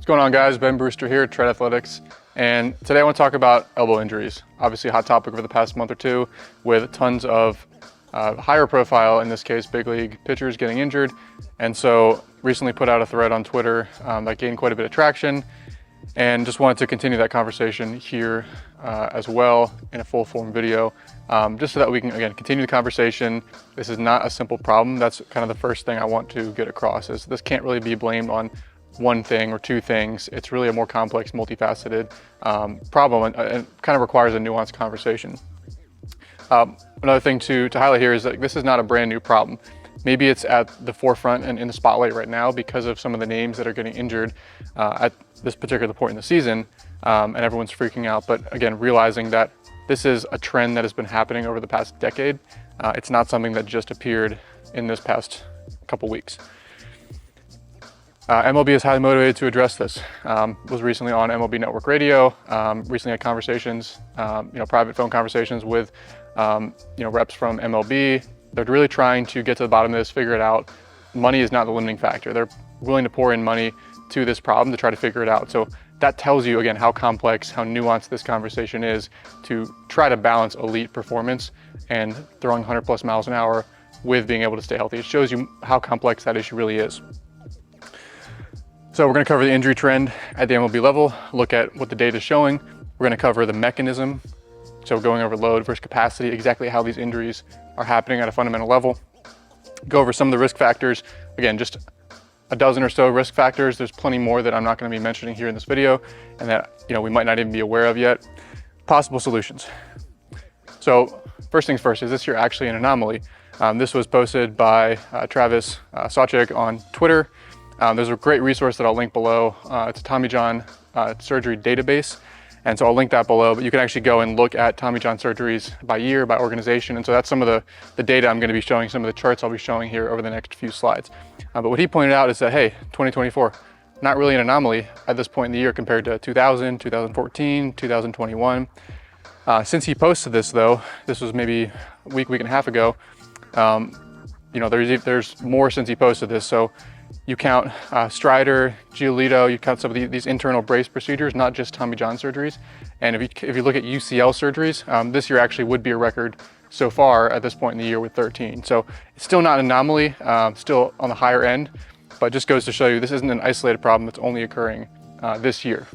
What's going on, guys? Ben Brewster here at Tread Athletics, and today I want to talk about elbow injuries. Obviously a hot topic over the past month or two with tons of higher profile, in this case big league pitchers getting injured, and so recently put out a thread on Twitter that gained quite a bit of traction, and just wanted to continue that conversation here as well in a full form video, just so that we can again continue the conversation. This is not a simple problem. That's kind of the first thing I want to get across, is this can't really be blamed on one thing or two things. It's really a more complex, multifaceted problem, and kind of requires a nuanced conversation. Another thing to highlight here is that this is not a brand new problem. Maybe it's at the forefront and in the spotlight right now because of some of the names that are getting injured at this particular point in the season, and everyone's freaking out. But again, realizing that this is a trend that has been happening over the past decade. It's not something that just appeared in this past couple weeks. MLB is highly motivated to address this. Was recently on MLB Network Radio. Recently had conversations, private phone conversations with, reps from MLB. They're really trying to get to the bottom of this, figure it out. Money is not the limiting factor. They're willing to pour in money to this problem to try to figure it out. So that tells you again how complex, how nuanced this conversation is to try to balance elite performance and throwing 100+ miles an hour with being able to stay healthy. It shows you how complex that issue really is. So we're going to cover the injury trend at the MLB level, look at what the data is showing. We're going to cover the mechanism, so going over load versus capacity, exactly how these injuries are happening at a fundamental level. Go over some of the risk factors. Again, just a dozen or so risk factors. There's plenty more that I'm not going to be mentioning here in this video and that we might not even be aware of yet. Possible solutions. So first things first, is this year actually an anomaly? This was posted by Travis Sawchik on Twitter. There's a great resource that I'll link below. It's a Tommy John surgery database. And so I'll link that below, but you can actually go and look at Tommy John surgeries by year, by organization. And so that's some of the data I'm going to be showing, some of the charts I'll be showing here over the next few slides. But what he pointed out is that, hey, 2024, not really an anomaly at this point in the year compared to 2000, 2014, 2021. Since he posted this though, this was maybe a week and a half ago, there's more since he posted this. So you count Strider, Giolito, you count some of these internal brace procedures, not just Tommy John surgeries. And if you look at UCL surgeries, this year actually would be a record so far at this point in the year with 13. So it's still not an anomaly, still on the higher end, but just goes to show you this isn't an isolated problem that's only occurring this year.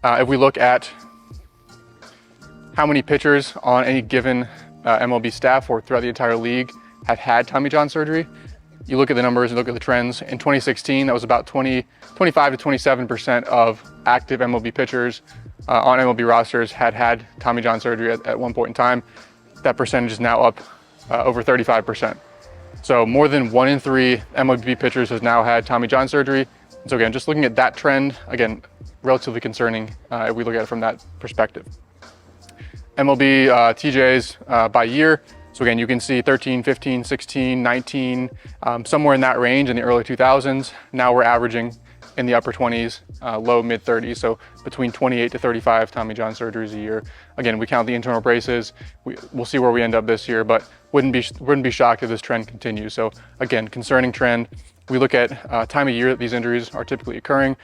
If we look at how many pitchers on any given MLB staff or throughout the entire league have had Tommy John surgery, you look at the numbers and look at the trends. In 2016, that was about 25 to 27% of active MLB pitchers on MLB rosters had Tommy John surgery at one point in time. That percentage is now up over 35%. So more than 1 in 3 MLB pitchers has now had Tommy John surgery. So again, just looking at that trend, again, relatively concerning if we look at it from that perspective. MLB TJs by year. So again, you can see 13, 15, 16, 19, somewhere in that range in the early 2000s. Now we're averaging in the upper 20s, low mid 30s. So between 28 to 35 Tommy John surgeries a year. Again, we count the internal braces. We'll see where we end up this year, but wouldn't be shocked if this trend continues. So again, concerning trend. We look at time of year that these injuries are typically occurring,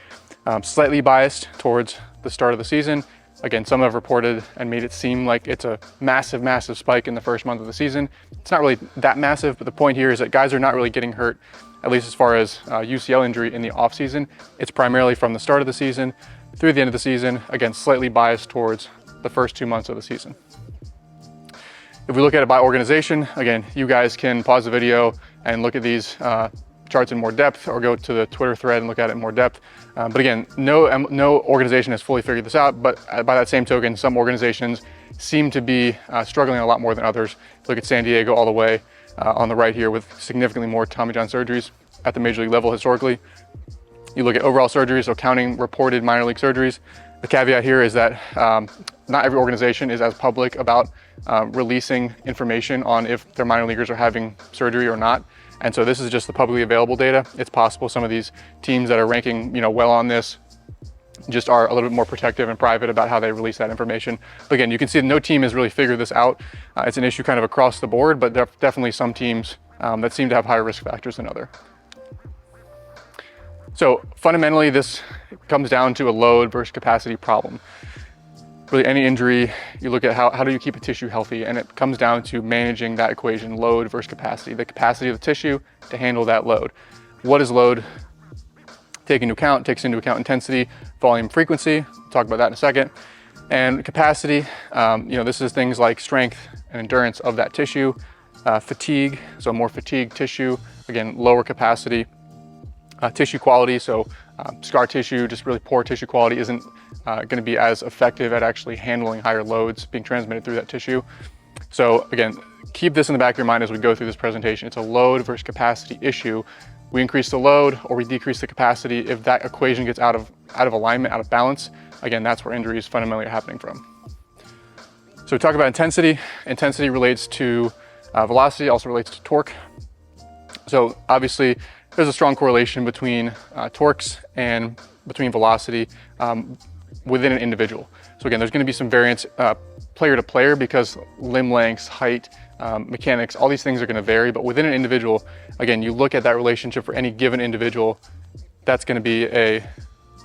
slightly biased towards the start of the season. Again, some have reported and made it seem like it's a massive spike in the first month of the season. It's not really that massive, but the point here is that guys are not really getting hurt, at least as far as UCL injury in the off season. It's primarily from the start of the season through the end of the season, again, slightly biased towards the first 2 months of the season. If we look at it by organization, again, you guys can pause the video and look at these charts in more depth, or go to the Twitter thread and look at it in more depth. But again, no organization has fully figured this out, but by that same token, some organizations seem to be struggling a lot more than others. Look at San Diego all the way on the right here with significantly more Tommy John surgeries at the major league level historically. You look at overall surgeries, so counting reported minor league surgeries. The caveat here is that not every organization is as public about releasing information on if their minor leaguers are having surgery or not. And so this is just the publicly available data. It's possible some of these teams that are ranking, well on this just are a little bit more protective and private about how they release that information. But again, you can see no team has really figured this out. It's an issue kind of across the board, but there are definitely some teams that seem to have higher risk factors than others. So fundamentally, this comes down to a load versus capacity problem. Really, any injury, you look at how do you keep a tissue healthy, and it comes down to managing that equation, load versus capacity, the capacity of the tissue to handle that load. What is load? Takes into account intensity, volume, frequency. We'll talk about that in a second. And capacity, this is things like strength and endurance of that tissue, fatigue, so more fatigued tissue, again, lower capacity, tissue quality, so scar tissue, just really poor tissue quality isn't going to be as effective at actually handling higher loads being transmitted through that tissue. So again, keep this in the back of your mind as we go through this presentation. It's a load versus capacity issue. We increase the load or we decrease the capacity. If that equation gets out of alignment, out of balance, again, that's where injuries fundamentally are happening from. So we talk about intensity. Intensity relates to velocity, also relates to torque. So obviously, there's a strong correlation between torques and between velocity within an individual. So again, there's going to be some variance player to player because limb lengths, height, mechanics, all these things are going to vary. But within an individual, again, you look at that relationship for any given individual, that's going to be a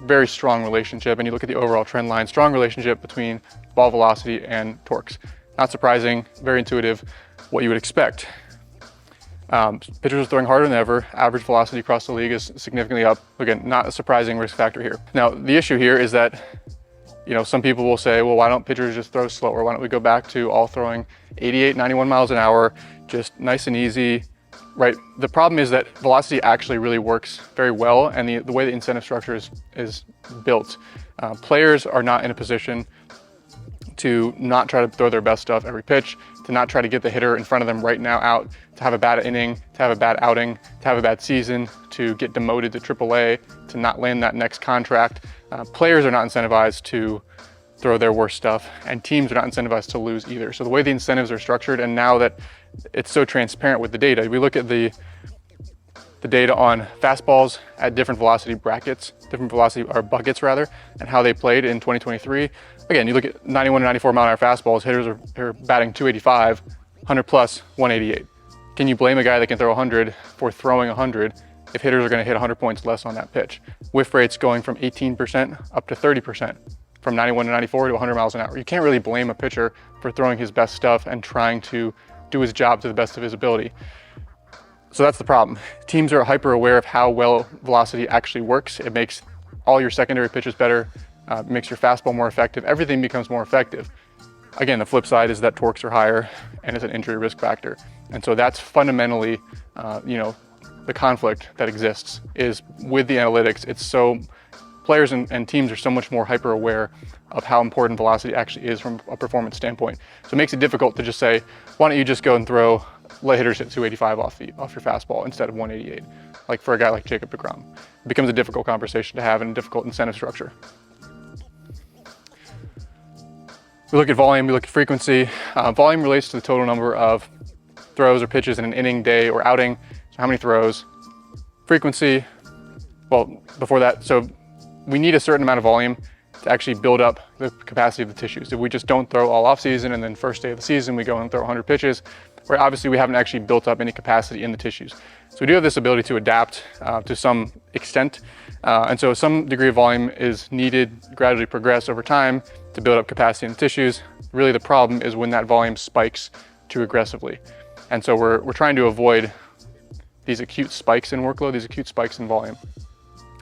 very strong relationship. And you look at the overall trend line, strong relationship between ball velocity and torques. Not surprising, very intuitive, what you would expect. Pitchers are throwing harder than ever. Average velocity across the league is significantly up. Again, not a surprising risk factor here. Now, the issue here is that, some people will say, well, why don't pitchers just throw slower? Why don't we go back to all throwing 88, 91 miles an hour, just nice and easy, right? The problem is that velocity actually really works very well, and the way the incentive structure is built. Players are not in a position to not try to throw their best stuff every pitch, to not try to get the hitter in front of them right now out, to have a bad inning, to have a bad outing, to have a bad season, to get demoted to AAA, to not land that next contract. Players are not incentivized to throw their worst stuff, and teams are not incentivized to lose either. So the way the incentives are structured, and now that it's so transparent with the data, we look at the data on fastballs at different velocity brackets, different velocity or buckets rather, and how they played in 2023. Again, you look at 91 and 94 mile an hour fastballs, hitters are batting 285, 100 plus 188. Can you blame a guy that can throw 100 for throwing 100 if hitters are going to hit 100 points less on that pitch? Whiff rates going from 18% up to 30%, from 91 to 94 to 100 miles an hour. You can't really blame a pitcher for throwing his best stuff and trying to do his job to the best of his ability. So that's the problem. Teams are hyper aware of how well velocity actually works. It makes all your secondary pitches better, makes your fastball more effective. Everything becomes more effective. Again, the flip side is that torques are higher and it's an injury risk factor. And so that's fundamentally, the conflict that exists is with the analytics. It's so players and teams are so much more hyper aware of how important velocity actually is from a performance standpoint. So it makes it difficult to just say, why don't you just go and let hitters hit 285 off your fastball instead of 188, like for a guy like Jacob deGrom. It becomes a difficult conversation to have and a difficult incentive structure. We look at volume, we look at frequency. Volume relates to the total number of throws or pitches in an inning, day, or outing. So how many throws? Frequency, well, before that, so we need a certain amount of volume to actually build up the capacity of the tissues. If we just don't throw all off season and then first day of the season we go and throw 100 pitches, where obviously we haven't actually built up any capacity in the tissues. So we do have this ability to adapt to some extent. And so some degree of volume is needed, gradually progress over time to build up capacity in the tissues. Really the problem is when that volume spikes too aggressively. And so we're trying to avoid these acute spikes in workload, these acute spikes in volume.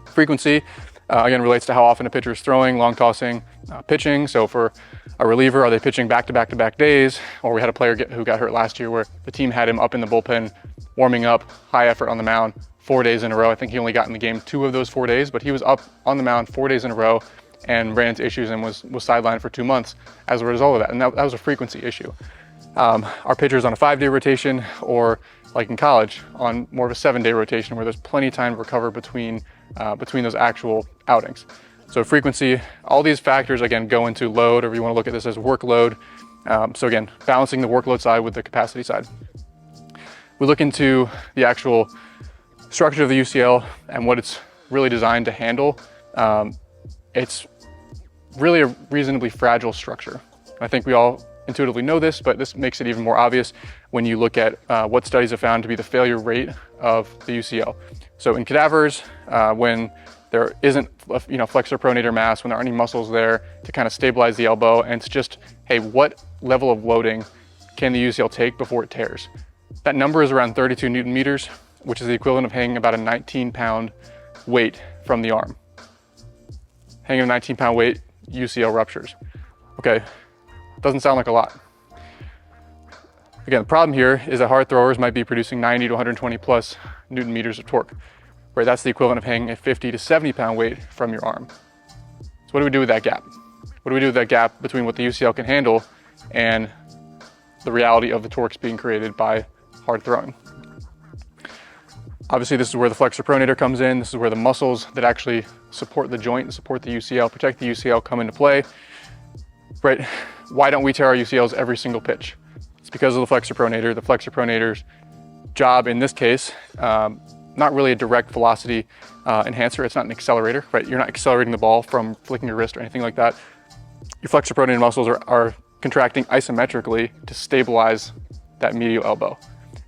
Frequency, again, relates to how often a pitcher is throwing, long tossing, pitching. So for a reliever, are they pitching back-to-back days? Or we had a player who got hurt last year where the team had him up in the bullpen, warming up, high effort on the mound, 4 days in a row. I think he only got in the game 2 of those 4 days, but he was up on the mound 4 days in a row and ran into issues and was sidelined for 2 months as a result of that. And that was a frequency issue. Our pitchers on a 5-day rotation, or like in college, on more of a 7-day rotation where there's plenty of time to recover between those actual outings. So frequency, all these factors again go into load, or if you want to look at this as workload. So again, balancing the workload side with the capacity side. We look into the actual structure of the UCL and what it's really designed to handle. It's really a reasonably fragile structure. I think we all intuitively know this, but this makes it even more obvious when you look at what studies have found to be the failure rate of the UCL. So in cadavers, when there isn't flexor pronator mass, when there aren't any muscles there to kind of stabilize the elbow, and it's just, hey, what level of loading can the UCL take before it tears? That number is around 32 Newton meters, which is the equivalent of hanging about a 19-pound weight from the arm. Hanging a 19-pound weight, UCL ruptures. Okay, doesn't sound like a lot. Again, the problem here is that hard throwers might be producing 90 to 120 plus Newton meters of torque, right? That's the equivalent of hanging a 50 to 70-pound weight from your arm. So what do we do with that gap? What do we do with that gap between what the UCL can handle and the reality of the torques being created by hard throwing? Obviously, this is where the flexor pronator comes in. This is where the muscles that actually support the joint and support the UCL, protect the UCL, come into play. Right? Why don't we tear our UCLs every single pitch? It's because of the flexor pronator. The flexor pronator's job in this case, not really a direct velocity enhancer. It's not an accelerator, right? You're not accelerating the ball from flicking your wrist or anything like that. Your flexor pronator muscles are contracting isometrically to stabilize that medial elbow.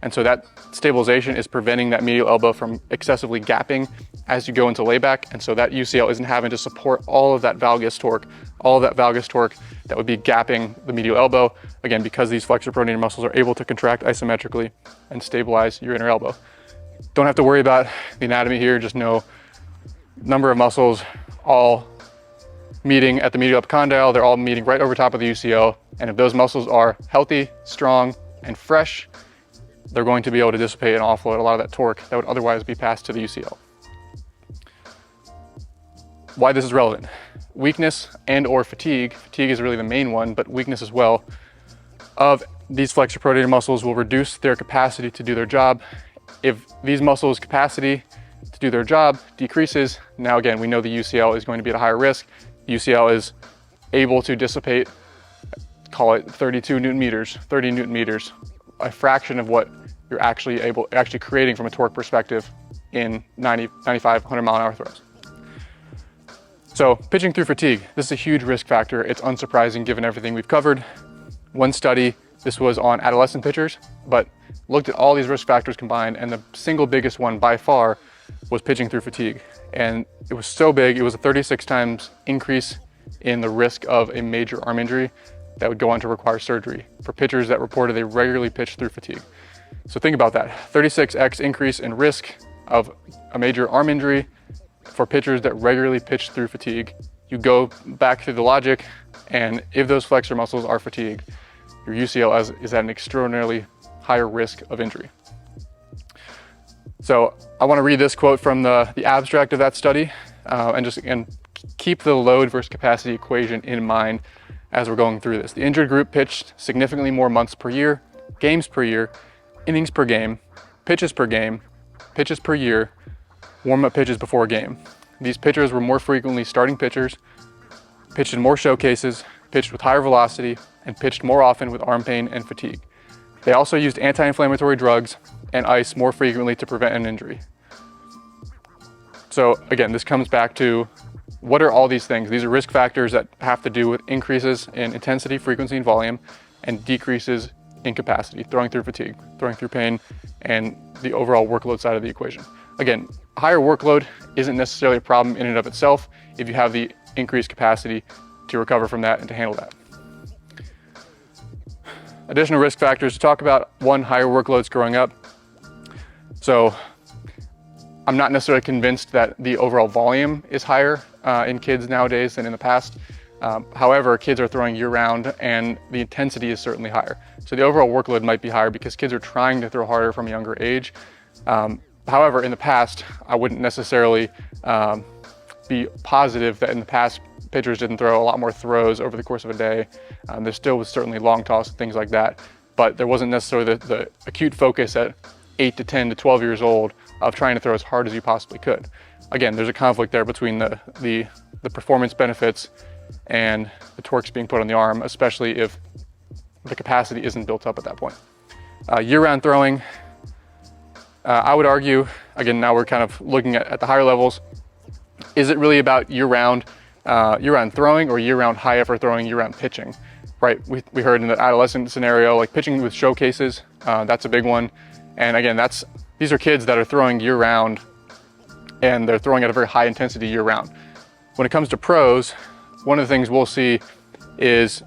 And so that stabilization is preventing that medial elbow from excessively gapping as you go into layback. And so that UCL isn't having to support all of that valgus torque, that would be gapping the medial elbow. Again, because these flexor pronator muscles are able to contract isometrically and stabilize your inner elbow. Don't have to worry about the anatomy here, just know number of muscles all meeting at the medial epicondyle, they're all meeting right over top of the UCL. And if those muscles are healthy, strong, and fresh, they're going to be able to dissipate and offload a lot of that torque that would otherwise be passed to the UCL. Why this is relevant? Weakness and or fatigue is really the main one, but weakness as well, of these flexor pronator muscles will reduce their capacity to do their job. If these muscles' capacity to do their job decreases, now again, we know the UCL is going to be at a higher risk. The UCL is able to dissipate, call it 32 Newton meters, 30 Newton meters, a fraction of what you're actually creating from a torque perspective in 90, 95, 100 mile an hour throws. So pitching through fatigue, this is a huge risk factor. It's unsurprising given everything we've covered. One study, this was on adolescent pitchers, but looked at all these risk factors combined, and the single biggest one by far was pitching through fatigue. And it was so big, it was a 36 times increase in the risk of a major arm injury that would go on to require surgery for pitchers that reported they regularly pitched through fatigue. So think about that, 36x increase in risk of a major arm injury for pitchers that regularly pitch through fatigue. You go back to the logic, and if those flexor muscles are fatigued, your UCL is at an extraordinarily higher risk of injury. So I want to read this quote from the abstract of that study, and keep the load versus capacity equation in mind as we're going through this. The injured group pitched significantly more months per year, games per year, innings per game, pitches per year, warm-up pitches before a game. These pitchers were more frequently starting pitchers, pitched in more showcases, pitched with higher velocity, and pitched more often with arm pain and fatigue. They also used anti-inflammatory drugs and ice more frequently to prevent an injury. So again, this comes back to what are all these things? These are risk factors that have to do with increases in intensity, frequency, and volume, and decreases in capacity, throwing through fatigue, throwing through pain, and the overall workload side of the equation. Again, higher workload isn't necessarily a problem in and of itself if you have the increased capacity to recover from that and to handle that. Additional risk factors to talk about: one, higher workloads growing up. So I'm not necessarily convinced that the overall volume is higher in kids nowadays than in the past. However, kids are throwing year-round and the intensity is certainly higher. So the overall workload might be higher because kids are trying to throw harder from a younger age. However, in the past, I wouldn't necessarily be positive that in the past pitchers didn't throw a lot more throws over the course of a day. There still was certainly long toss and things like that, but there wasn't necessarily the acute focus at 8 to 10 to 12 years old of trying to throw as hard as you possibly could. Again, there's a conflict there between the performance benefits and the torques being put on the arm, especially if the capacity isn't built up at that point. Year-round throwing, I would argue, again, now we're kind of looking at the higher levels, is it really about year-round throwing or year-round high effort throwing, year-round pitching, right? We heard in the adolescent scenario, like pitching with showcases, that's a big one. And again, these are kids that are throwing year-round and they're throwing at a very high intensity year round. When it comes to pros, one of the things we'll see is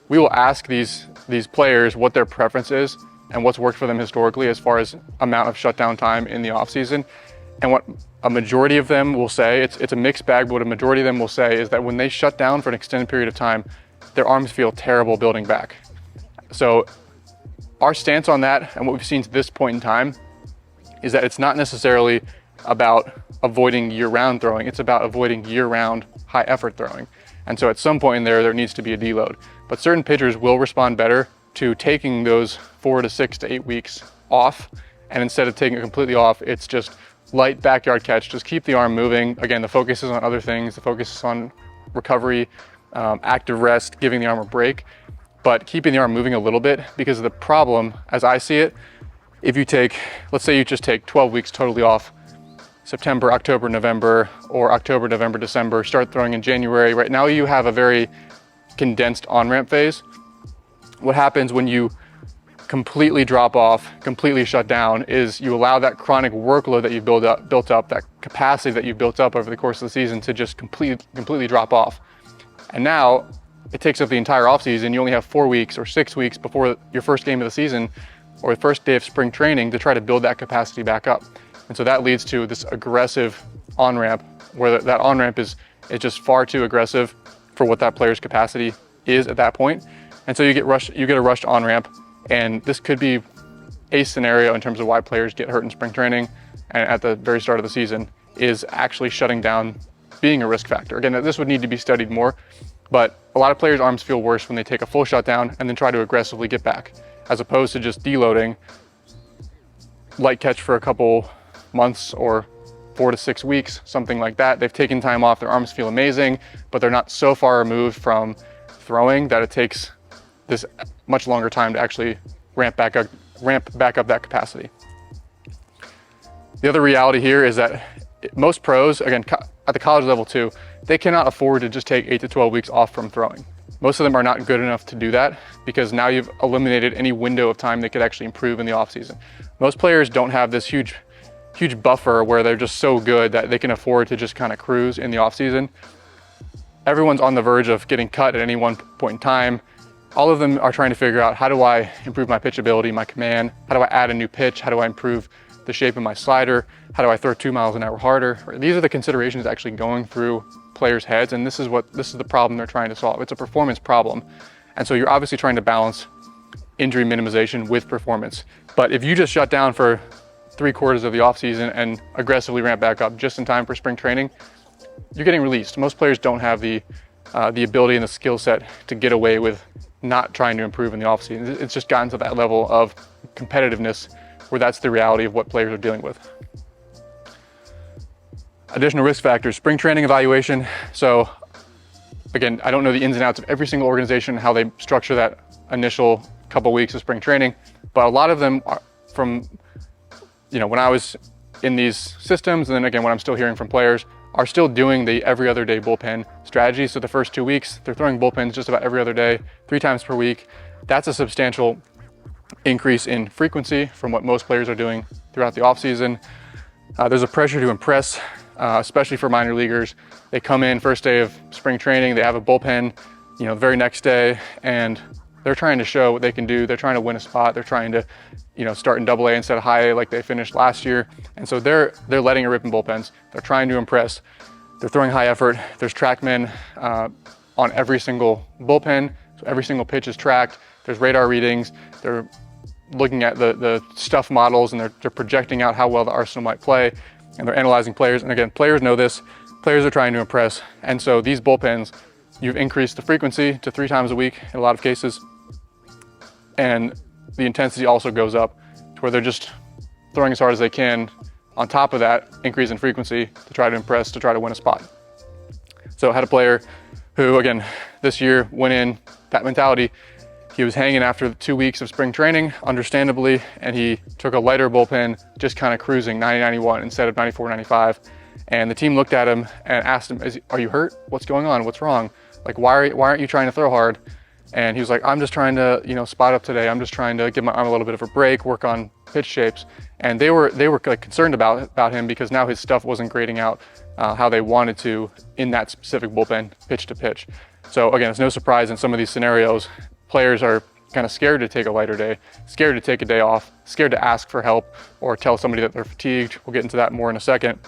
we will ask these players what their preference is and what's worked for them historically as far as amount of shutdown time in the off season. And what a majority of them will say, it's a mixed bag, but what a majority of them will say is that when they shut down for an extended period of time, their arms feel terrible building back. So our stance on that and what we've seen to this point in time is that it's not necessarily about avoiding year-round throwing, it's about avoiding year-round high-effort throwing. And so at some point in there needs to be a deload. But certain pitchers will respond better to taking those 4 to 6 to 8 weeks off, and instead of taking it completely off, it's just light backyard catch, just keep the arm moving. Again, the focus is on other things, the focus is on recovery, active rest, giving the arm a break, but keeping the arm moving a little bit, because the problem, as I see it, if you take, let's say you just take 12 weeks totally off, September, October, November, or October, November, December, start throwing in January, right now you have a very condensed on-ramp phase. What happens when you completely drop off, completely shut down, is you allow that chronic workload that you've built up, that capacity that you've built up over the course of the season to just completely drop off. And now it takes up the entire offseason. You only have 4 weeks or 6 weeks before your first game of the season or the first day of spring training to try to build that capacity back up. And so that leads to this aggressive on-ramp, where that on-ramp is just far too aggressive for what that player's capacity is at that point. And so you get a rushed on-ramp, and this could be a scenario in terms of why players get hurt in spring training and at the very start of the season, is actually shutting down being a risk factor. Again, this would need to be studied more, but a lot of players' arms feel worse when they take a full shutdown and then try to aggressively get back, as opposed to just deloading, light catch for a couple months or 4 to 6 weeks, something like that. They've taken time off, their arms feel amazing, but they're not so far removed from throwing that it takes this much longer time to actually ramp back up that capacity. The other reality here is that most pros, again, at the college level too, they cannot afford to just take 8 to 12 weeks off from throwing. Most of them are not good enough to do that, because now you've eliminated any window of time they could actually improve in the off season. Most players don't have this huge buffer where they're just so good that they can afford to just kind of cruise in the off season. Everyone's on the verge of getting cut at any one point in time. All of them are trying to figure out, how do I improve my pitch ability, my command? How do I add a new pitch? How do I improve the shape of my slider? How do I throw 2 miles an hour harder? These are the considerations actually going through players' heads, and this is the problem they're trying to solve. It's a performance problem. And so you're obviously trying to balance injury minimization with performance. But if you just shut down for 3/4 of the offseason and aggressively ramp back up just in time for spring training, you're getting released. Most players don't have the ability and the skill set to get away with not trying to improve in the offseason. It's just gotten to that level of competitiveness where that's the reality of what players are dealing with. Additional risk factors, spring training evaluation. So again, I don't know the ins and outs of every single organization, how they structure that initial couple weeks of spring training, but a lot of them are from, when I was in these systems, and then again, when I'm still hearing from players, are still doing the every other day bullpen strategy. So the first 2 weeks, they're throwing bullpens just about every other day, 3 times per week. That's a substantial increase in frequency from what most players are doing throughout the offseason. There's a pressure to impress, especially for minor leaguers. They come in first day of spring training, they have a bullpen, the very next day, and they're trying to show what they can do. They're trying to win a spot. They're trying to, start in Double A instead of High A like they finished last year. And so they're letting it rip in bullpens. They're trying to impress. They're throwing high effort. There's TrackMan on every single bullpen. So every single pitch is tracked. There's radar readings. They're looking at the stuff models, and they're projecting out how well the arsenal might play. And they're analyzing players. And again, players know this. Players are trying to impress. And so these bullpens, you've increased the frequency to 3 times a week in a lot of cases. And the intensity also goes up to where they're just throwing as hard as they can. On top of that, increase in frequency to try to impress, to try to win a spot. So I had a player who, again, this year went in that mentality. He was hanging after 2 weeks of spring training, understandably, and he took a lighter bullpen, just kind of cruising 90-91 instead of 94-95. And the team looked at him and asked him, are you hurt? What's going on? What's wrong? Like, why aren't you trying to throw hard? And he was like, I'm just trying to, spot up today. I'm just trying to give my arm a little bit of a break, work on pitch shapes. And they were like concerned about him because now his stuff wasn't grading out how they wanted to in that specific bullpen, pitch to pitch. So again, it's no surprise in some of these scenarios, players are kind of scared to take a lighter day, scared to take a day off, scared to ask for help or tell somebody that they're fatigued. We'll get into that more in a second,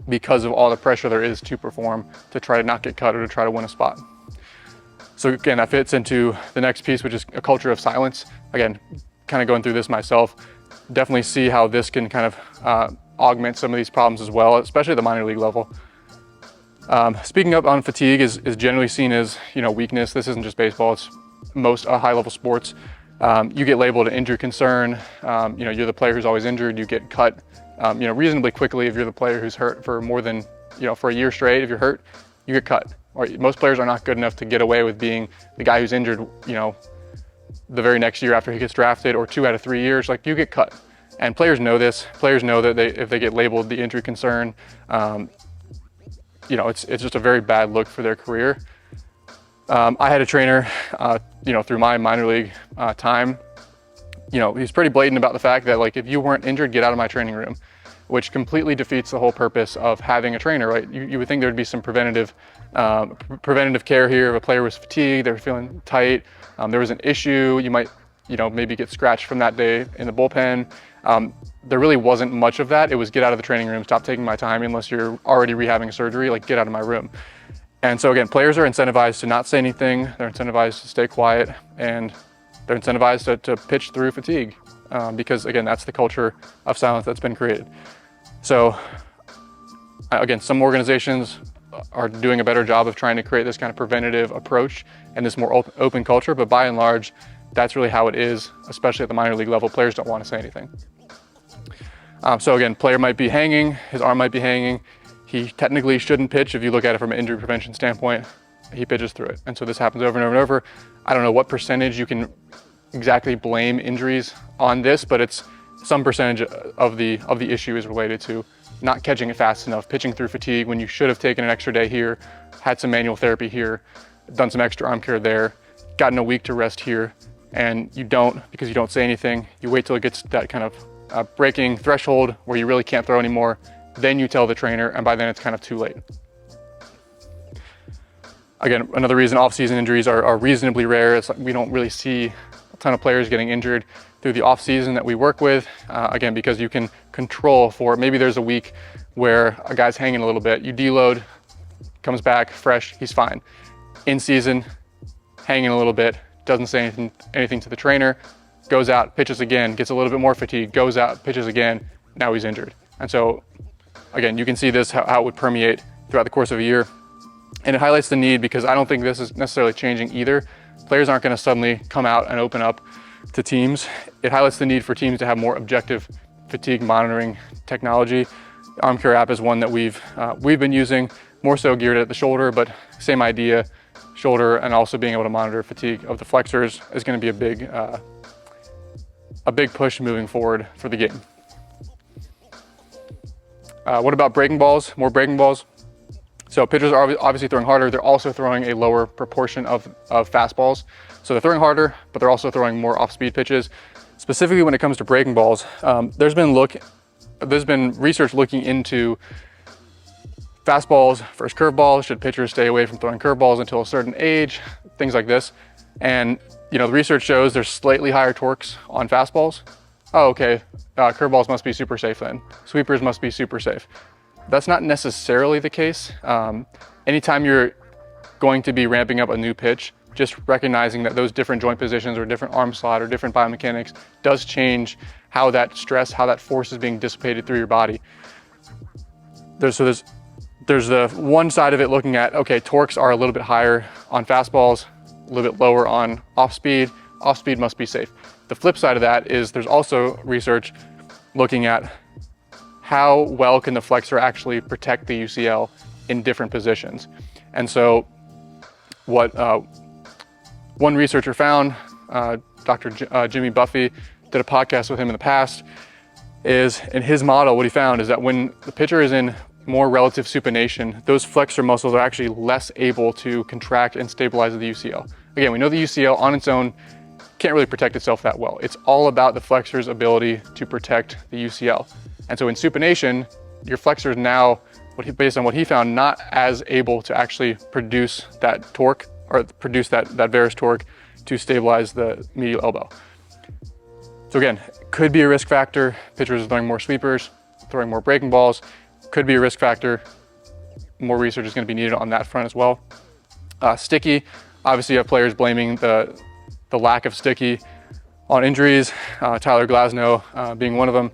because of all the pressure there is to perform, to try to not get cut or to try to win a spot. So again, that fits into the next piece, which is a culture of silence. Again, kind of going through this myself, definitely see how this can kind of augment some of these problems as well, especially at the minor league level. Speaking up on fatigue is generally seen as, weakness. This isn't just baseball, it's most high level sports. You get labeled an injury concern. You're the player who's always injured, you get cut, reasonably quickly. If you're the player who's hurt for more than, for a year straight, if you're hurt, you get cut. Or most players are not good enough to get away with being the guy who's injured, the very next year after he gets drafted, or 2 out of 3 years, like you get cut. And players know this. Players know that if they get labeled the injury concern, it's just a very bad look for their career. I had a trainer, through my minor league time, he's pretty blatant about the fact that, like, if you weren't injured, get out of my training room, which completely defeats the whole purpose of having a trainer, right? You would think there'd be some preventative care here. If a player was fatigued, they were feeling tight, there was an issue, you might, maybe get scratched from that day in the bullpen. There really wasn't much of that. It was get out of the training room, stop taking my time unless you're already rehabbing surgery, like get out of my room. And so again, players are incentivized to not say anything. They're incentivized to stay quiet, and they're incentivized to pitch through fatigue, because again, that's the culture of silence that's been created. So again, some organizations are doing a better job of trying to create this kind of preventative approach and this more open culture, but by and large, that's really how it is, especially at the minor league level. Players don't want to say anything. So again, player might be hanging, his arm might be hanging. He technically shouldn't pitch. If you look at it from an injury prevention standpoint, he pitches through it. And so this happens over and over and over. I don't know what percentage you can exactly blame injuries on this, but it's some percentage of the issue is related to not catching it fast enough, pitching through fatigue when you should have taken an extra day here, had some manual therapy here, done some extra arm care there, gotten a week to rest here, and you don't, because you don't say anything. You wait till it gets to that kind of breaking threshold where you really can't throw anymore. Then you tell the trainer, and by then it's kind of too late. Again, another reason off-season injuries are reasonably rare. It's like we don't really see a ton of players getting injured through the off-season that we work with. Again, because you can control for, maybe there's a week where a guy's hanging a little bit, you deload, comes back fresh, he's fine. In season, hanging a little bit, doesn't say anything to the trainer, goes out, pitches again, gets a little bit more fatigue, goes out, pitches again, now he's injured. And so, again, you can see this, how it would permeate throughout the course of a year. And it highlights the need, because I don't think this is necessarily changing either. Players aren't going to suddenly come out and open up to teams. It highlights the need for teams to have more objective fatigue monitoring technology. The Arm Care app is one that we've been using, more so geared at the shoulder, but same idea, shoulder, and also being able to monitor fatigue of the flexors is going to be a big push moving forward for the game. What about breaking balls? More breaking balls. So pitchers are obviously throwing harder. They're also throwing a lower proportion of fastballs. So they're throwing harder, but they're also throwing more off-speed pitches. Specifically when it comes to breaking balls, there's been research looking into fastballs versus curveballs. Should pitchers stay away from throwing curveballs until a certain age? Things like this. And the research shows there's slightly higher torques on fastballs. Oh, okay, curveballs must be super safe then. Sweepers must be super safe. That's not necessarily the case. Anytime you're going to be ramping up a new pitch, just recognizing that those different joint positions or different arm slot or different biomechanics does change how that stress, how that force is being dissipated through your body. There's the one side of it looking at, okay, torques are a little bit higher on fastballs, a little bit lower on off-speed. Off-speed must be safe. The flip side of that is there's also research looking at how well can the flexor actually protect the UCL in different positions. And so what one researcher found, Dr. Jimmy Buffy, did a podcast with him in the past, is in his model, what he found is that when the pitcher is in more relative supination, those flexor muscles are actually less able to contract and stabilize the UCL. again, we know the UCL on its own can't really protect itself that well. It's all about the flexor's ability to protect the UCL. And so in supination, your flexor is now, based on what he found, not as able to actually produce that torque or produce that varus torque to stabilize the medial elbow. So again, could be a risk factor. Pitchers are throwing more sweepers, throwing more breaking balls, could be a risk factor. More research is going to be needed on that front as well. Sticky, obviously you have players blaming the lack of sticky on injuries, Tyler Glasnow being one of them.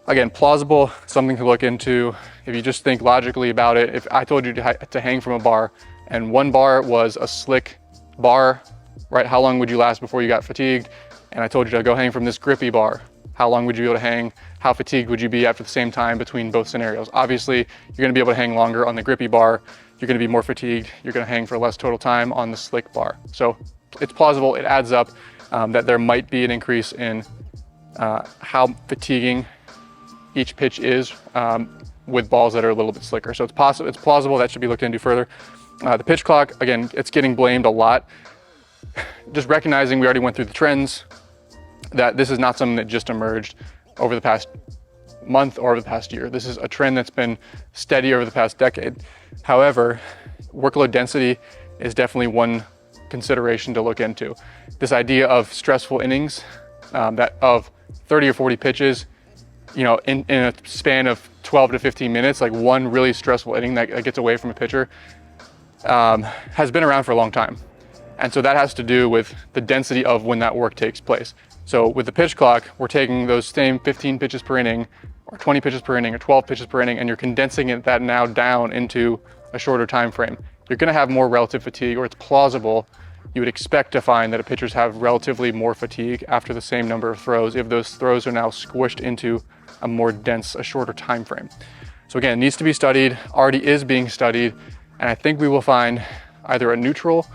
Again, plausible, something to look into. If you just think logically about it, if I told you to hang from a bar and one bar was a slick bar, right? How long would you last before you got fatigued? And I told you to go hang from this grippy bar. How long would you be able to hang? How fatigued would you be after the same time between both scenarios? Obviously, you're gonna be able to hang longer on the grippy bar. You're gonna be more fatigued. You're gonna hang for less total time on the slick bar. So it's plausible, it adds up that there might be an increase in how fatiguing each pitch is with balls that are a little bit slicker. So it's plausible, that should be looked into further. The pitch clock, again, it's getting blamed a lot. Just recognizing we already went through the trends, that this is not something that just emerged over the past month or over the past year. This is a trend that's been steady over the past decade. However, workload density is definitely one consideration to look into. This idea of stressful innings, that of 30 or 40 pitches, you know, in a span of 12 to 15 minutes, like one really stressful inning that gets away from a pitcher, has been around for a long time. And so that has to do with the density of when that work takes place. So with the pitch clock, we're taking those same 15 pitches per inning, or 20 pitches per inning, or 12 pitches per inning, and you're condensing that now down into a shorter time frame. You're gonna have more relative fatigue, or it's plausible you would expect to find that pitchers have relatively more fatigue after the same number of throws if those throws are now squished into a more dense, a shorter time frame. So again, it needs to be studied, already is being studied, and I think we will find either a neutral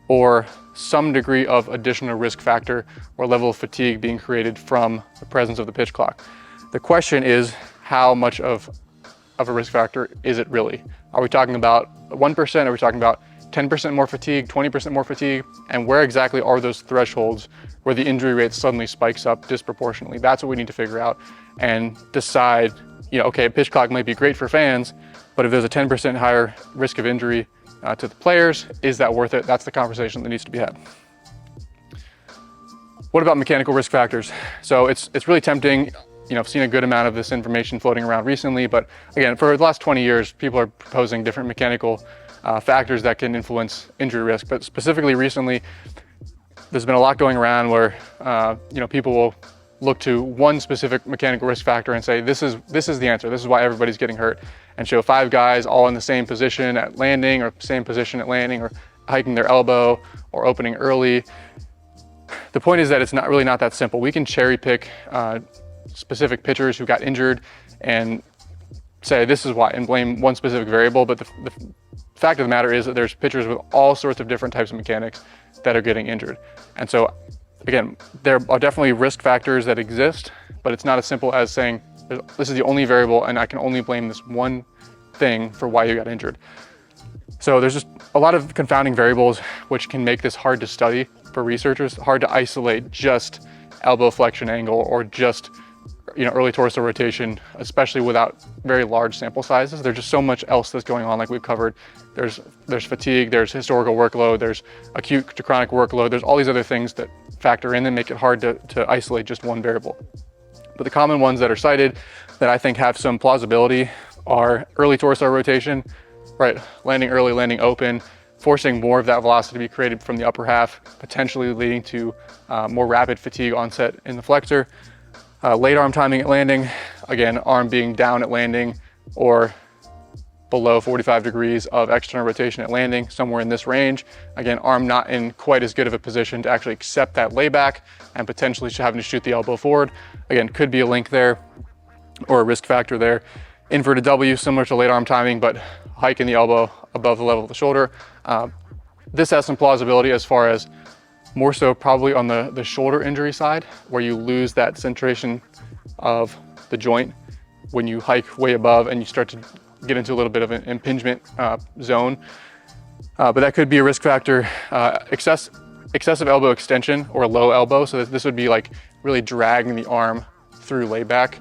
or some degree of additional risk factor or level of fatigue being created from the presence of the pitch clock. The question is, how much of a risk factor is it really? Are we talking about 1%? Are we talking about 10% more fatigue, 20% more fatigue? And where exactly are those thresholds where the injury rate suddenly spikes up disproportionately? That's what we need to figure out and decide, you know, okay, a pitch clock might be great for fans, but if there's a 10% higher risk of injury to the players, is that worth it? That's the conversation that needs to be had. What about mechanical risk factors? So it's really tempting. You know, I've seen a good amount of this information floating around recently, but again, for the last 20 years, people are proposing different mechanical factors that can influence injury risk. But specifically recently, there's been a lot going around where you know, people will look to one specific mechanical risk factor and say, this is the answer. This is why everybody's getting hurt, and show 5 guys all in the same position at landing, or same position at landing, or hiking their elbow, or opening early. The point is that it's really not that simple. We can cherry pick specific pitchers who got injured and say this is why, and blame one specific variable, but the fact of the matter is that there's pitchers with all sorts of different types of mechanics that are getting injured. And so again, there are definitely risk factors that exist, but it's not as simple as saying this is the only variable and I can only blame this one thing for why you got injured. So there's just a lot of confounding variables which can make this hard to study for researchers, hard to isolate just elbow flexion angle or just, you know, early torso rotation, especially without very large sample sizes. There's just so much else that's going on, like we've covered. There's fatigue, there's historical workload, there's acute to chronic workload, there's all these other things that factor in and make it hard to isolate just one variable. But the common ones that are cited that I think have some plausibility are early torso rotation, right? Landing early, landing open, forcing more of that velocity to be created from the upper half, potentially leading to more rapid fatigue onset in the flexor. Late arm timing at landing, again, arm being down at landing or below 45 degrees of external rotation at landing, somewhere in this range. Again, arm not in quite as good of a position to actually accept that layback and potentially having to shoot the elbow forward. Again, could be a link there or a risk factor there. Inverted W, similar to late arm timing, but hiking the elbow above the level of the shoulder. This has some plausibility as far as more so probably on the shoulder injury side, where you lose that centration of the joint when you hike way above and you start to get into a little bit of an impingement zone. But that could be a risk factor. excessive elbow extension or low elbow. So this would be like really dragging the arm through layback.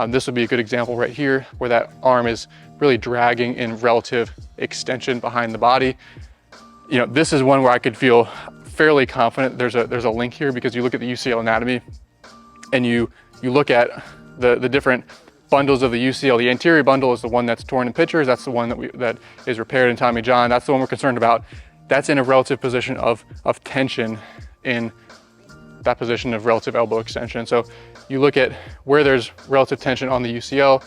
This would be a good example right here where that arm is really dragging in relative extension behind the body. You know, this is one where I could feel fairly confident there's a link here, because you look at the UCL anatomy and you look at the different bundles of the UCL. The anterior bundle is the one that's torn in pitchers. That's the one that is repaired in Tommy John. That's the one we're concerned about. That's in a relative position of tension, in that position of relative elbow extension. So you look at where there's relative tension on the UCL,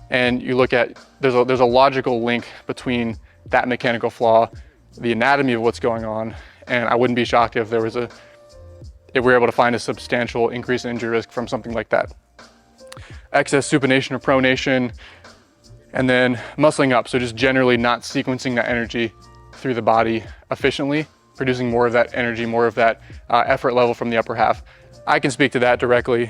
and you look at, there's a logical link between that mechanical flaw, the anatomy of what's going on, and I wouldn't be shocked if we're able to find a substantial increase in injury risk from something like that. Excess supination or pronation, and then muscling up. So just generally not sequencing that energy through the body efficiently, producing more of that energy, more of that effort level from the upper half. I can speak to that directly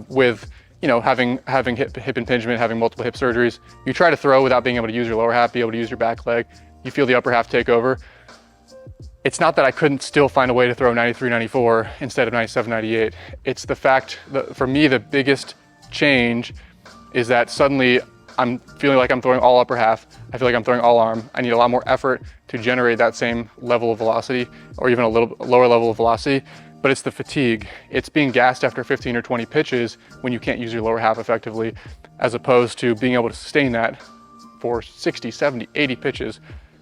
with, you know, having hip impingement, having multiple hip surgeries. You try to throw without being able to use your lower half, be able to use your back leg. You feel the upper half take over. It's not that I couldn't still find a way to throw 93, 94 instead of 97, 98. It's the fact that for me, the biggest change is that suddenly I'm feeling like I'm throwing all upper half. I feel like I'm throwing all arm. I need a lot more effort to generate that same level of velocity, or even a little lower level of velocity, but it's the fatigue. It's being gassed after 15 or 20 pitches when you can't use your lower half effectively, as opposed to being able to sustain that for 60, 70, 80 pitches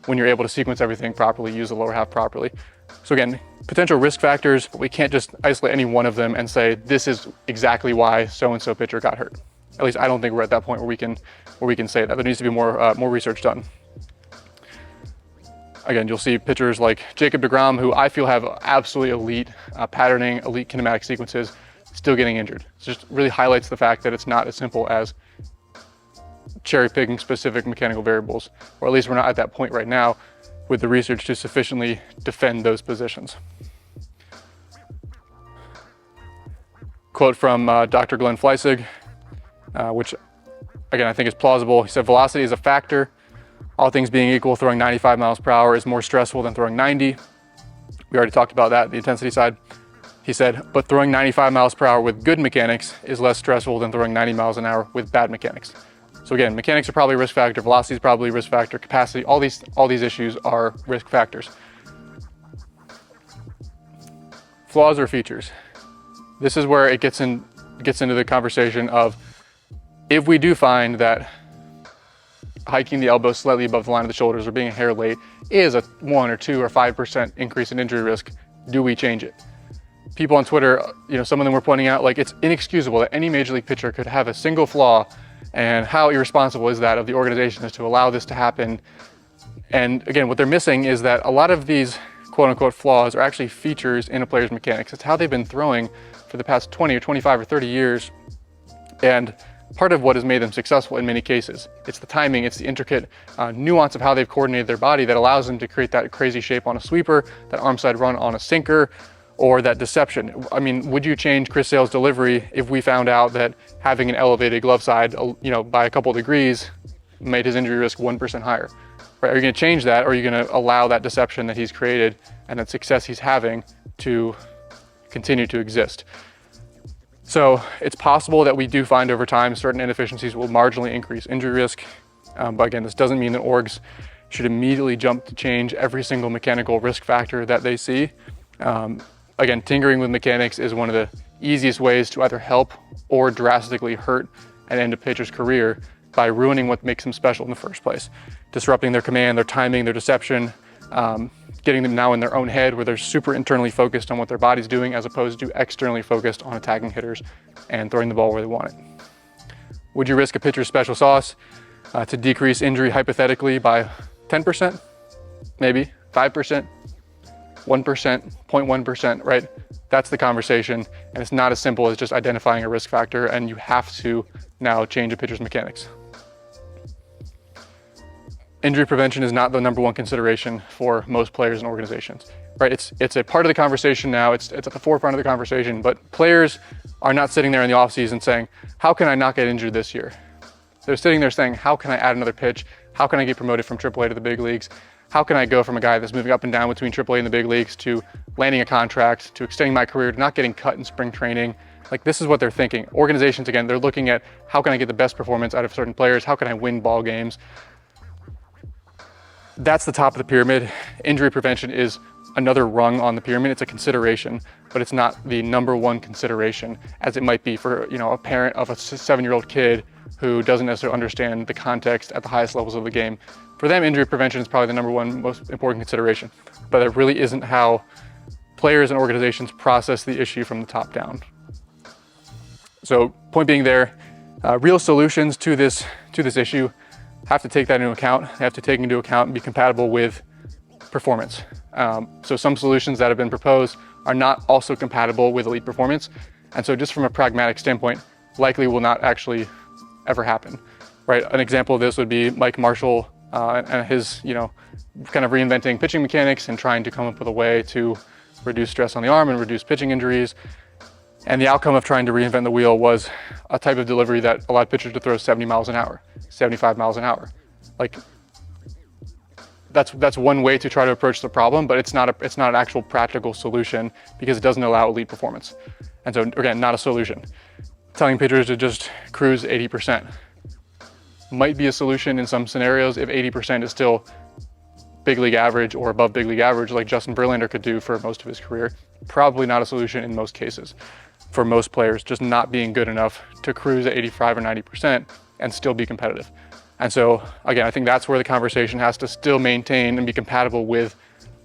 when you're able to sequence everything properly, use the lower half properly. So again, potential risk factors, but we can't just isolate any one of them and say, this is exactly why so-and-so pitcher got hurt. At least I don't think we're at that point where we can say that. There needs to be more research done. Again, you'll see pitchers like Jacob deGrom, who I feel have absolutely elite patterning, elite kinematic sequences, still getting injured. It just really highlights the fact that it's not as simple as cherry picking specific mechanical variables, or at least we're not at that point right now with the research to sufficiently defend those positions. Quote from Dr. Glenn Fleissig, which again, I think is plausible. He said, velocity is a factor. All things being equal, throwing 95 miles per hour is more stressful than throwing 90. We already talked about that, the intensity side. He said, but throwing 95 miles per hour with good mechanics is less stressful than throwing 90 miles an hour with bad mechanics. So again, mechanics are probably a risk factor, velocity is probably a risk factor, capacity, all these issues are risk factors. Flaws or features. This is where it gets into the conversation of, if we do find that hiking the elbow slightly above the line of the shoulders or being a hair late is a 1 or 2 or 5% increase in injury risk, do we change it? People on Twitter, you know, some of them were pointing out like it's inexcusable that any major league pitcher could have a single flaw, and how irresponsible is that of the organization is to allow this to happen. And again, what they're missing is that a lot of these quote unquote flaws are actually features in a player's mechanics. It's how they've been throwing for the past 20 or 25 or 30 years. And part of what has made them successful in many cases. It's the timing, it's the intricate nuance of how they've coordinated their body that allows them to create that crazy shape on a sweeper, that arm side run on a sinker, or that deception. I mean, would you change Chris Sale's delivery if we found out that having an elevated glove side, you know, by a couple degrees made his injury risk 1% higher? Right? Are you gonna change that, or are you gonna allow that deception that he's created and that success he's having to continue to exist? So it's possible that we do find over time certain inefficiencies will marginally increase injury risk. But again, this doesn't mean that orgs should immediately jump to change every single mechanical risk factor that they see. Again, tinkering with mechanics is one of the easiest ways to either help or drastically hurt and end a pitcher's career by ruining what makes them special in the first place. Disrupting their command, their timing, their deception, getting them now in their own head where they're super internally focused on what their body's doing as opposed to externally focused on attacking hitters and throwing the ball where they want it. Would you risk a pitcher's special sauce to decrease injury hypothetically by 10%? Maybe 5%, 1%, 0.1%, right? That's the conversation. And it's not as simple as just identifying a risk factor, and you have to now change a pitcher's mechanics. Injury prevention is not the number one consideration for most players and organizations, right? It's a part of the conversation now. It's at the forefront of the conversation, but players are not sitting there in the offseason saying, how can I not get injured this year? They're sitting there saying, how can I add another pitch? How can I get promoted from AAA to the big leagues? how can I go from a guy that's moving up and down between AAA and the big leagues to landing a contract, to extending my career, to not getting cut in spring training? Like, this is what they're thinking. Organizations, again, they're looking at how can I get the best performance out of certain players? How can I win ball games? That's the top of the pyramid. Injury prevention is another rung on the pyramid. It's a consideration, but it's not the number one consideration as it might be for, you know, a parent of a 7-year-old kid who doesn't necessarily understand the context at the highest levels of the game. For them, injury prevention is probably the number one most important consideration, but it really isn't how players and organizations process the issue from the top down. So point being there, real solutions to this issue have to take that into account. They have to take into account and be compatible with performance. So some solutions that have been proposed are not also compatible with elite performance. And so just from a pragmatic standpoint, likely will not actually ever happen, right? An example of this would be Mike Marshall and his, you know, kind of reinventing pitching mechanics and trying to come up with a way to reduce stress on the arm and reduce pitching injuries. And the outcome of trying to reinvent the wheel was a type of delivery that allowed pitchers to throw 70 miles an hour, 75 miles an hour. Like, that's one way to try to approach the problem, but it's not an actual practical solution because it doesn't allow elite performance. And so again, not a solution. Telling pitchers to just cruise 80% might be a solution in some scenarios if 80% is still big league average or above big league average, like Justin Verlander could do for most of his career. Probably not a solution in most cases. For most players, just not being good enough to cruise at 85 or 90% and still be competitive. And so again, I think that's where the conversation has to still maintain and be compatible with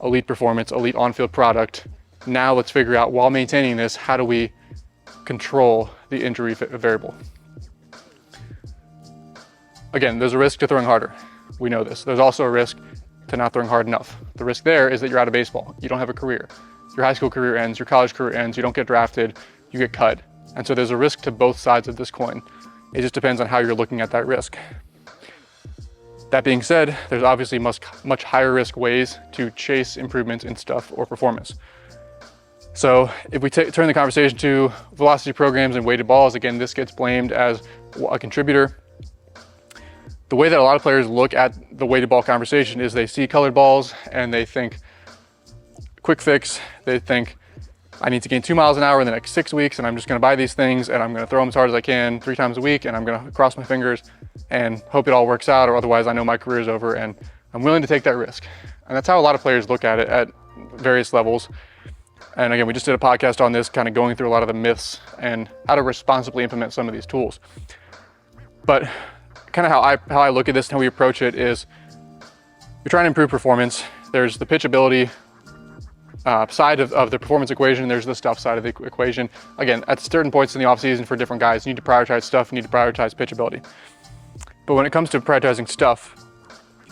elite performance, elite on-field product. Now let's figure out, while maintaining this, how do we control the injury variable? Again, there's a risk to throwing harder. We know this. There's also a risk to not throwing hard enough. The risk there is that you're out of baseball. You don't have a career. Your high school career ends, your college career ends, you don't get drafted, you get cut. And so there's a risk to both sides of this coin. It just depends on how you're looking at that risk. That being said, there's obviously much higher risk ways to chase improvements in stuff or performance. So if we turn the conversation to velocity programs and weighted balls, again, this gets blamed as a contributor. The way that a lot of players look at the weighted ball conversation is they see colored balls and they think quick fix. They think, I need to gain 2 miles an hour in the next 6 weeks, and I'm just gonna buy these things and I'm gonna throw them as hard as I can 3 times a week, and I'm gonna cross my fingers and hope it all works out, or otherwise I know my career is over, and I'm willing to take that risk. And that's how a lot of players look at it at various levels. And again, we just did a podcast on this, kind of going through a lot of the myths and how to responsibly implement some of these tools. But kind of how I look at this and how we approach it is, you're trying to improve performance. There's the pitchability side of the performance equation. There's the stuff side of the equation. Again, at certain points in the off season for different guys, you need to prioritize stuff, you need to prioritize pitchability. But when it comes to prioritizing stuff,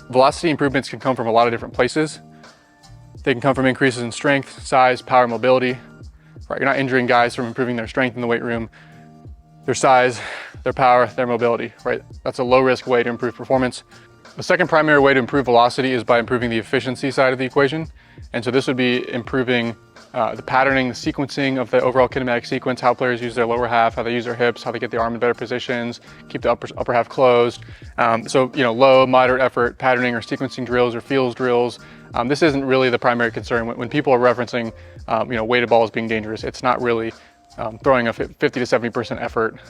velocity improvements can come from a lot of different places. They can come from increases in strength, size, power, mobility. Right? You're not injuring guys from improving their strength in the weight room, their size, their power, their mobility, right? That's a low risk way to improve performance. The second primary way to improve velocity is by improving the efficiency side of the equation. And so this would be improving the patterning, the sequencing of the overall kinematic sequence, how players use their lower half, how they use their hips, how they get the arm in better positions, keep the upper half closed. So, you know, low, moderate effort patterning or sequencing drills or fields drills. This isn't really the primary concern. When people are referencing, you know, weighted balls being dangerous, it's not really throwing a 50 to 70% effort,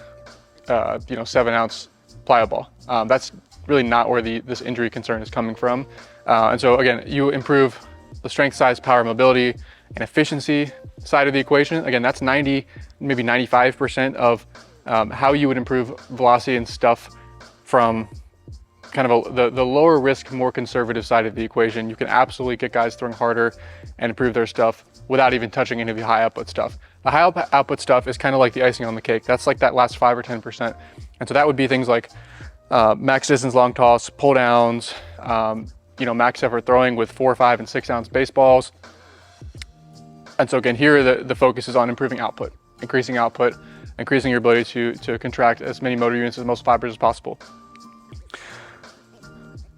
you know, 7-ounce plyo ball. That's really not where this injury concern is coming from. And so again, you improve the strength, size, power, mobility, and efficiency side of the equation. Again, that's 90, maybe 95% of how you would improve velocity and stuff from kind of the lower risk, more conservative side of the equation. You can absolutely get guys throwing harder and improve their stuff without even touching any of the high output stuff. The high output stuff is kind of like the icing on the cake. That's like that last 5 or 10%. And so that would be things like max distance long toss, pull downs, you know, max effort throwing with 4, 5, and 6-ounce baseballs. And so again, here the focus is on improving output, increasing your ability to contract as many motor units as most fibers as possible.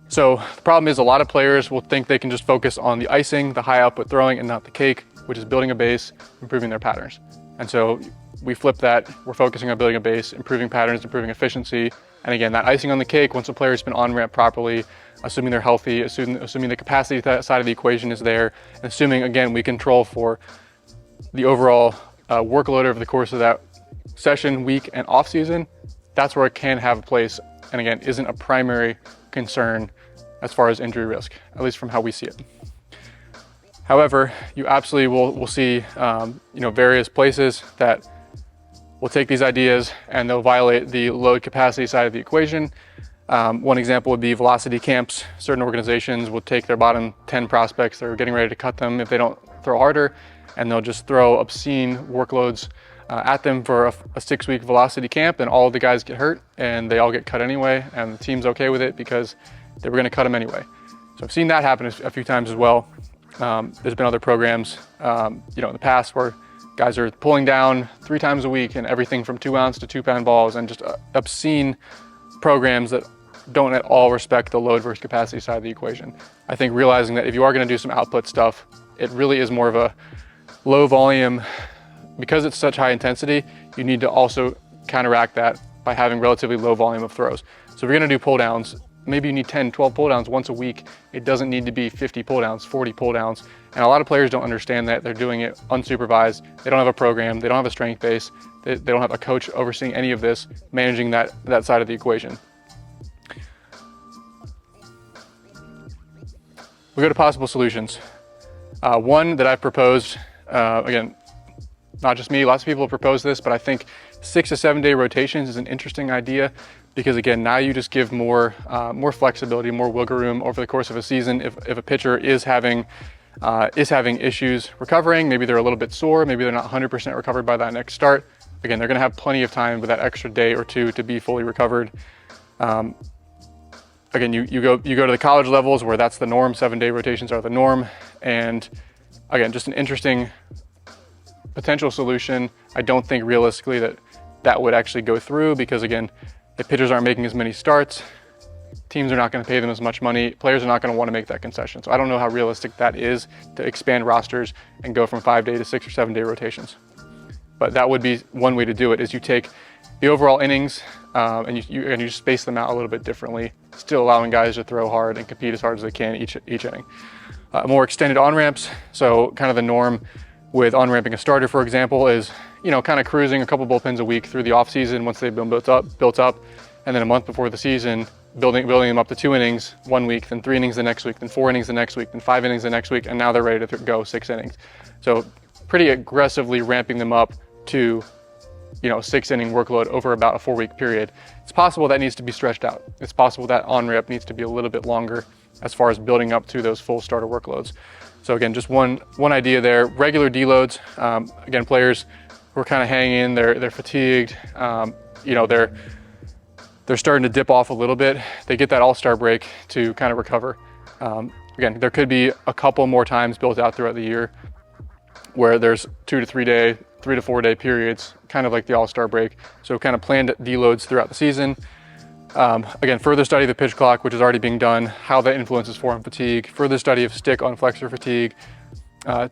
So the problem is a lot of players will think they can just focus on the icing, the high output throwing, and not the cake, which is building a base, improving their patterns. And so we flip that. We're focusing on building a base, improving patterns, improving efficiency, And again, that icing on the cake, once a player's been on-ramp properly, assuming they're healthy, assuming the capacity side of the equation is there, and assuming, again, we control for the overall workload over the course of that session, week, and off season, that's where it can have a place, and again, isn't a primary concern as far as injury risk, at least from how we see it. However, you absolutely will see various places that will take these ideas and they'll violate the load capacity side of the equation. One example would be velocity camps. Certain organizations will take their bottom 10 prospects, they're getting ready to cut them if they don't throw harder, and they'll just throw obscene workloads at them for a 6-week velocity camp, and all the guys get hurt and they all get cut anyway, and the team's okay with it because they were gonna cut them anyway. So I've seen that happen a few times as well. There's been other programs in the past where guys are pulling down 3 times a week and everything from 2-ounce to 2-pound balls, and just obscene programs that don't at all respect the load versus capacity side of the equation. I think realizing that if you are going to do some output stuff, it really is more of a low volume. Because it's such high intensity, you need to also counteract that by having relatively low volume of throws. So if you're going to do pull downs, maybe you need 10, 12 pull downs once a week. It doesn't need to be 50 pull downs, 40 pull downs. And a lot of players don't understand that. They're doing it unsupervised. They don't have a program. They don't have a strength base. They don't have a coach overseeing any of this, managing that side of the equation. We go to possible solutions. One that I've proposed, again, not just me, lots of people have proposed this, but I think 6 to 7 day rotations is an interesting idea because, again, now you just give more flexibility, more wiggle room over the course of a season. If a pitcher is having issues recovering, maybe they're a little bit sore, maybe they're not 100% recovered by that next start. Again, they're going to have plenty of time with that extra day or two to be fully recovered. Again, you go to the college levels where that's the norm. 7-day rotations are the norm, and again, just an interesting potential solution. I don't think realistically that would actually go through because, again, if pitchers aren't making as many starts, teams are not going to pay them as much money. Players are not going to want to make that concession. So I don't know how realistic that is to expand rosters and go from 5-day to 6 or 7-day rotations. But that would be one way to do it, is you take the overall innings and you space them out a little bit differently, still allowing guys to throw hard and compete as hard as they can each inning. More extended on-ramps. So kind of the norm with on-ramping a starter, for example, is kind of cruising a couple bullpens a week through the off-season once they've been built up, and then a month before the season, building them up to 2 innings one week, then 3 innings the next week, then 4 innings the next week, then 5 innings the next week, and now they're ready to go 6 innings. So pretty aggressively ramping them up to 6-inning workload over about a 4-week period. It's possible that needs to be stretched out. It's possible that on-ramp needs to be a little bit longer as far as building up to those full starter workloads. So again, just one idea there. Regular deloads. Again, players who are kind of hanging in, they're fatigued. They're starting to dip off a little bit. They get that all-star break to kind of recover. Again, there could be a couple more times built out throughout the year where there's 2 to 3 day, 3 to 4 day periods, kind of like the all-star break. So kind of planned deloads throughout the season. Again, further study of the pitch clock, which is already being done, how that influences form fatigue, further study of stick on flexor fatigue,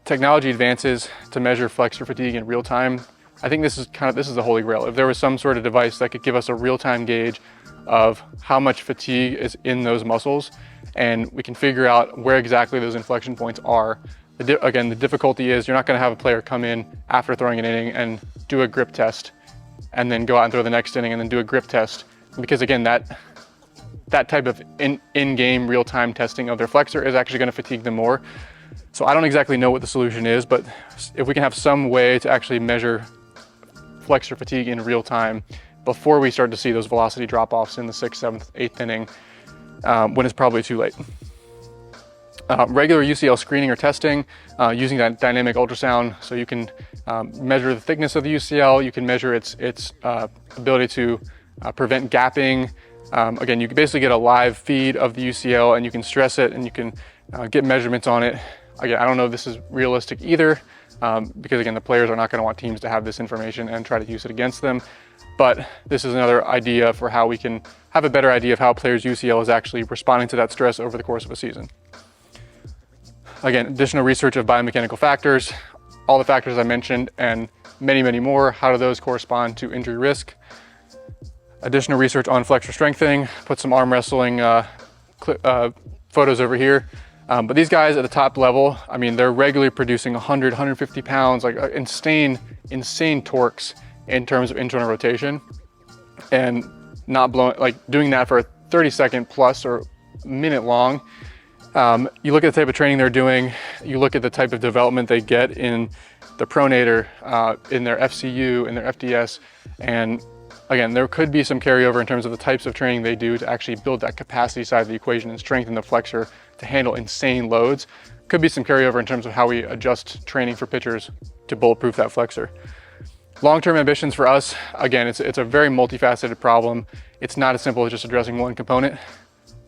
technology advances to measure flexor fatigue in real time. I think this is the holy grail. If there was some sort of device that could give us a real-time gauge of how much fatigue is in those muscles, and we can figure out where exactly those inflection points are. Again, the difficulty is you're not going to have a player come in after throwing an inning and do a grip test and then go out and throw the next inning and then do a grip test, because again, that type of in-game real-time testing of their flexor is actually going to fatigue them more. So I don't exactly know what the solution is, but if we can have some way to actually measure flexor fatigue in real time before we start to see those velocity drop-offs in the 6th, 7th, 8th inning, when it's probably too late. Regular UCL screening or testing using that dynamic ultrasound, so you can measure the thickness of the UCL, you can measure its ability to prevent gapping. Again, you can basically get a live feed of the UCL and you can stress it and you can get measurements on it. Again, I don't know if this is realistic either, because again, the players are not going to want teams to have this information and try to use it against them. But this is another idea for how we can have a better idea of how players' UCL is actually responding to that stress over the course of a season. Again, additional research of biomechanical factors, all the factors I mentioned, and many, many more. How do those correspond to injury risk? additional research on flexor strengthening, put some arm wrestling photos over here. But these guys at the top level, I mean, they're regularly producing 100, 150 pounds, like insane torques in terms of internal rotation, and not blowing, like doing that for a 30-second plus or minute long. You look at the type of training they're doing, you look at the type of development they get in the pronator, in their FCU, in their FDS, and again, there could be some carryover in terms of the types of training they do to actually build that capacity side of the equation and strengthen the flexor to handle insane loads. Could be some carryover in terms of how we adjust training for pitchers to bulletproof that flexor. Long-term ambitions for us, again, it's a very multifaceted problem. It's not as simple as just addressing one component.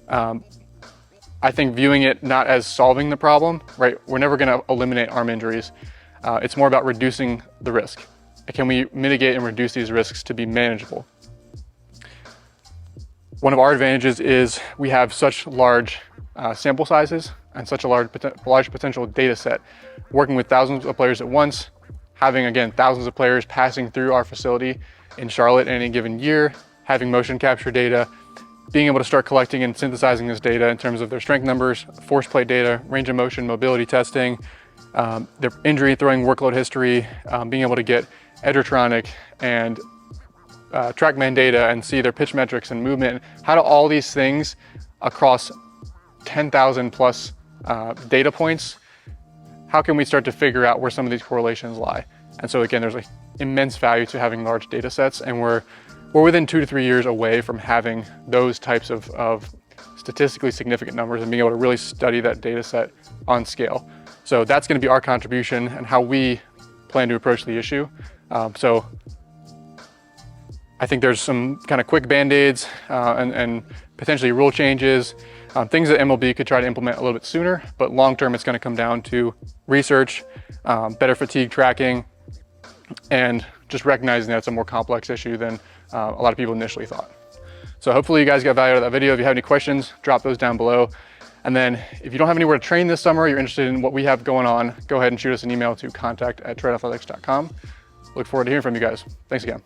I think viewing it not as solving the problem, right? We're never gonna eliminate arm injuries. It's more about reducing the risk. Can we mitigate and reduce these risks to be manageable? One of our advantages is we have such large sample sizes and such a large potential data set. Working with thousands of players at once, having, again, thousands of players passing through our facility in Charlotte in any given year, having motion capture data, being able to start collecting and synthesizing this data in terms of their strength numbers, force plate data, range of motion, mobility testing, their injury throwing workload history, being able to get Edgertronic and TrackMan data and see their pitch metrics and movement. How do all these things across 10,000 plus data points, how can we start to figure out where some of these correlations lie? And so again, there's like immense value to having large data sets, and we're within 2 to 3 years away from having those types of statistically significant numbers and being able to really study that data set on scale. So that's going to be our contribution and how we plan to approach the issue. So I think there's some kind of quick band-aids and potentially rule changes, things that MLB could try to implement a little bit sooner, but long-term it's going to come down to research, better fatigue tracking, and just recognizing that it's a more complex issue than a lot of people initially thought. So hopefully you guys got value out of that video. If you have any questions, drop those down below. And then if you don't have anywhere to train this summer, you're interested in what we have going on, go ahead and shoot us an email to contact@treadathletics.com. Look forward to hearing from you guys. Thanks again.